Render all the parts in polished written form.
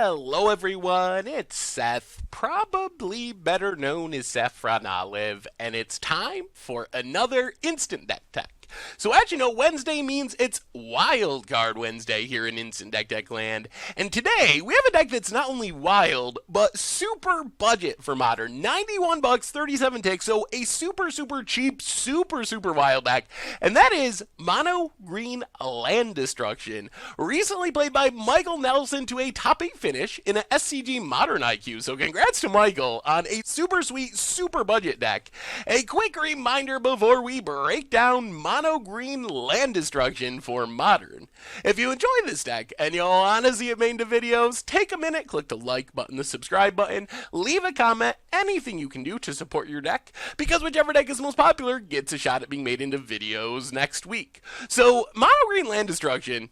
Hello everyone, it's Seth, probably better known as Saffron Olive, and it's time for another Instant Deck Tech. So as you know, Wednesday means it's Wildcard Wednesday here in Instant Deck Land, and today we have a deck that's not only wild, but super budget for Modern. 91 bucks, 37 ticks, so a super cheap, super wild deck, and that is Mono Green Land Destruction. Recently played by Michael Nelson to a top 8 finish in an SCG Modern IQ, so congrats to Michael on a super sweet, super budget deck. A quick reminder before we break down Mono Green Land Destruction for Modern. If you enjoy this deck and you'll want to see it made into videos, take a minute, click the like button, the subscribe button, leave a comment, anything you can do to support your deck, because whichever deck is most popular gets a shot at being made into videos next week. So, Mono Green Land Destruction,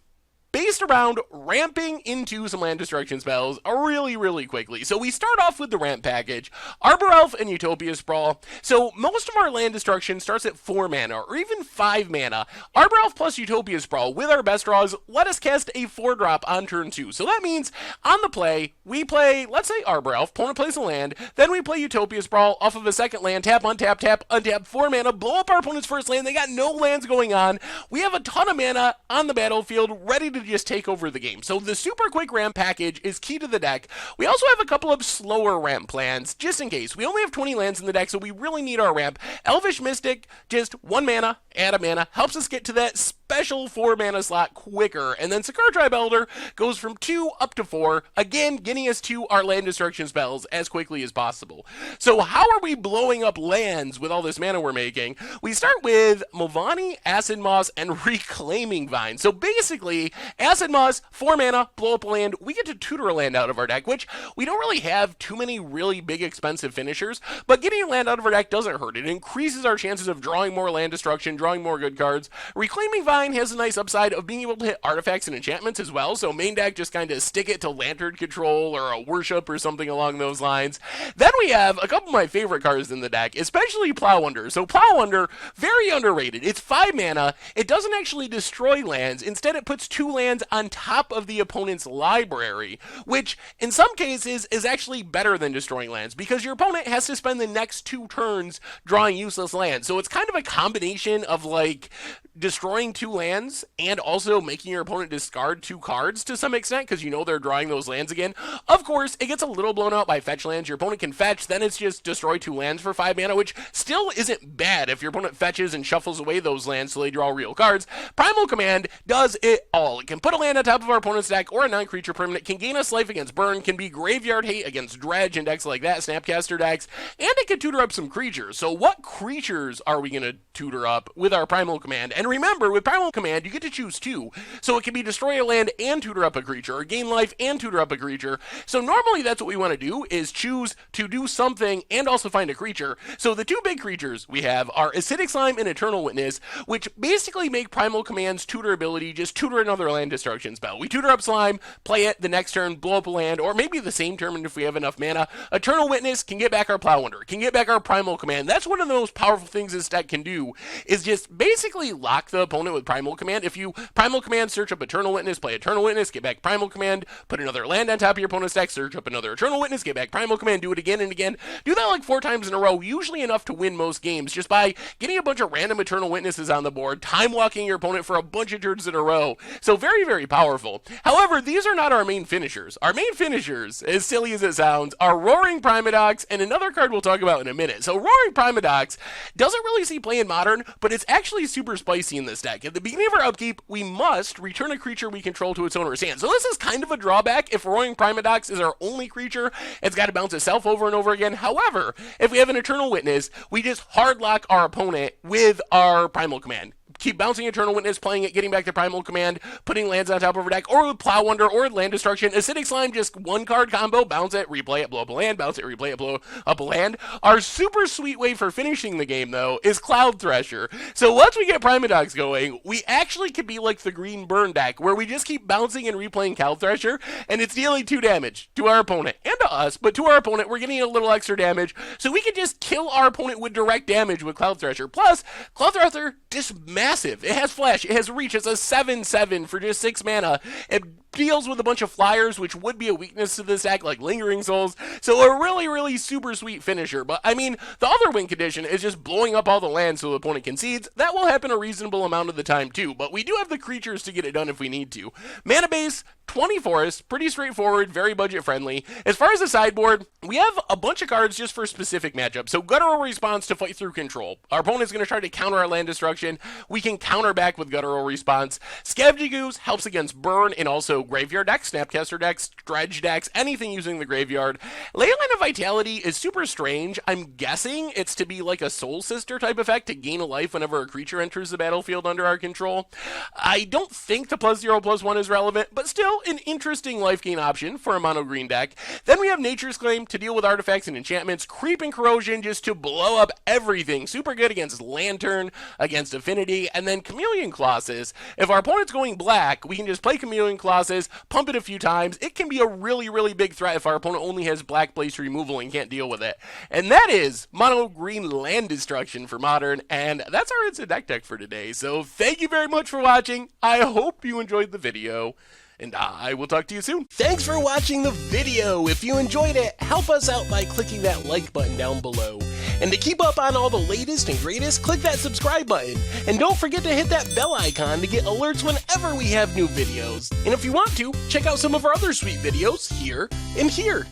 based around ramping into some land destruction spells really quickly. So we start off with the ramp package, Arbor Elf and Utopia Sprawl. So most of our land destruction starts at 4 mana or even 5 mana. Arbor Elf plus Utopia Sprawl with our best draws let us cast a 4-drop on turn 2. So that means on the play, we play, let's say Arbor Elf, opponent plays a land, then we play Utopia Sprawl off of a second land, tap, untap, 4 mana, blow up our opponent's first land. They got no lands going on. We have a ton of mana on the battlefield ready to just take over the game. So the super quick ramp package is key to the deck. We also have a couple of slower ramp plans, just in case. We only have 20 lands in the deck, so we really need our ramp. Elvish Mystic, just 1 mana, add a mana, helps us get to that special 4 mana slot quicker. And then Sakura Tribe Elder goes from 2 up to 4, again getting us to our land destruction spells as quickly as possible. So how are we blowing up lands with all this mana we're making? We start with Movani, Acid Moss, and Reclaiming Vine. So basically, Acid Moss, 4 mana, blow up a land, we get to tutor a land out of our deck, which we don't really have too many really big expensive finishers, but getting a land out of our deck doesn't hurt. It increases our chances of drawing more land destruction, drawing more good cards. Reclaiming Vine has a nice upside of being able to hit artifacts and enchantments as well, so main deck just kind of stick it to Lantern Control or a Worship or something along those lines. Then we have a couple of my favorite cards in the deck, especially Plowunder. So Plowunder, very underrated. It's 5 mana, it doesn't actually destroy lands, instead it puts 2 lands on top of the opponent's library, which in some cases is actually better than destroying lands because your opponent has to spend the next 2 turns drawing useless lands. So it's kind of a combination of like destroying 2 lands and also making your opponent discard 2 cards to some extent because you know they're drawing those lands again. Of course, it gets a little blown out by fetch lands. Your opponent can fetch, then it's just destroy 2 lands for 5 mana, which still isn't bad if your opponent fetches and shuffles away those lands so they draw real cards. Primal Command does it all. It can put a land on top of our opponent's deck or a non-creature permanent, can gain us life against burn, can be graveyard hate against dredge and decks like that, Snapcaster decks, and it can tutor up some creatures. So what creatures are we going to tutor up with our Primal Command? And remember, with Primal Command, you get to choose 2. So it can be destroy a land and tutor up a creature, or gain life and tutor up a creature. So normally that's what we want to do, is choose to do something and also find a creature. So the 2 big creatures we have are Acidic Slime and Eternal Witness, which basically make Primal Command's tutor ability just tutor another land destruction spell. We tutor up Slime, play it the next turn, blow up a land, or maybe the same turn if we have enough mana. Eternal Witness can get back our Plowunder, can get back our Primal Command. That's one of the most powerful things this deck can do, is just basically lock the opponent with Primal Command. If you Primal Command, search up Eternal Witness, play Eternal Witness, get back Primal Command, put another land on top of your opponent's deck, search up another Eternal Witness, get back Primal Command, do it again and again. Do that like 4 times in a row, usually enough to win most games, just by getting a bunch of random Eternal Witnesses on the board, time locking your opponent for a bunch of turns in a row. So very powerful. However, these are not our main finishers. Our main finishers, as silly as it sounds, are Roaring Primadox and another card we'll talk about in a minute. So Roaring Primadox doesn't really see play in Modern, but it's actually super spicy in this deck. At the beginning of our upkeep, we must return a creature we control to its owner's hand. So this is kind of a drawback. If Roaring Primadox is our only creature, it's got to bounce itself over and over again. However, if we have an Eternal Witness, we just hard lock our opponent with our Primal Command. Keep bouncing Eternal Witness, playing it, getting back to Primal Command, putting lands on top of our deck, or with Plowunder, or Land Destruction. Acidic Slime, just 1 card combo, bounce it, replay it, blow up a land, bounce it, replay it, blow up a land. Our super sweet way for finishing the game, though, is Cloud Thresher. So once we get Primadox going, we actually could be like the Green Burn deck, where we just keep bouncing and replaying Cloud Thresher, and it's dealing 2 damage to our opponent, and to us, but to our opponent, we're getting a little extra damage, so we can just kill our opponent with direct damage with Cloud Thresher. Plus, Cloud Thresher, just massive. It has flash, it has reach, it's a 7/7 for just 6 mana. It deals with a bunch of flyers, which would be a weakness to this deck, like Lingering Souls. So a really, really super sweet finisher. But I mean, the other win condition is just blowing up all the lands so the opponent concedes. That will happen a reasonable amount of the time too, but we do have the creatures to get it done if we need to. Mana base, 20 forests, pretty straightforward, very budget friendly. As far as the sideboard, we have a bunch of cards just for specific matchups. So Guttural Response to fight through control. Our opponent's going to try to counter our land destruction. We can counter back with Guttural Response. Scavenging Ooze helps against burn and also graveyard decks, Snapcaster decks, dredge decks, anything using the graveyard. Leyline of Vitality is super strange. I'm guessing it's to be like a Soul Sister type effect to gain a life whenever a creature enters the battlefield under our control. I don't think the +0/+1 is relevant, but still an interesting life gain option for a mono green deck. Then we have Nature's Claim to deal with artifacts and enchantments, Creep and Corrosion just to blow up everything. Super good against Lantern, against Affinity, and then Chameleon Colossus. If our opponent's going black, we can just play Chameleon Colossus, pump it a few times. It can be a really, really big threat if our opponent only has black place removal and can't deal with it. And that is mono green land destruction for Modern, and that's our Instant Deck Tech for today. So thank you very much for watching. I hope you enjoyed the video, and I will talk to you soon. Thanks for watching the video. If you enjoyed it, help us out by clicking that like button down below. And to keep up on all the latest and greatest, click that subscribe button. And don't forget to hit that bell icon to get alerts whenever we have new videos. And if you want to, check out some of our other sweet videos here and here.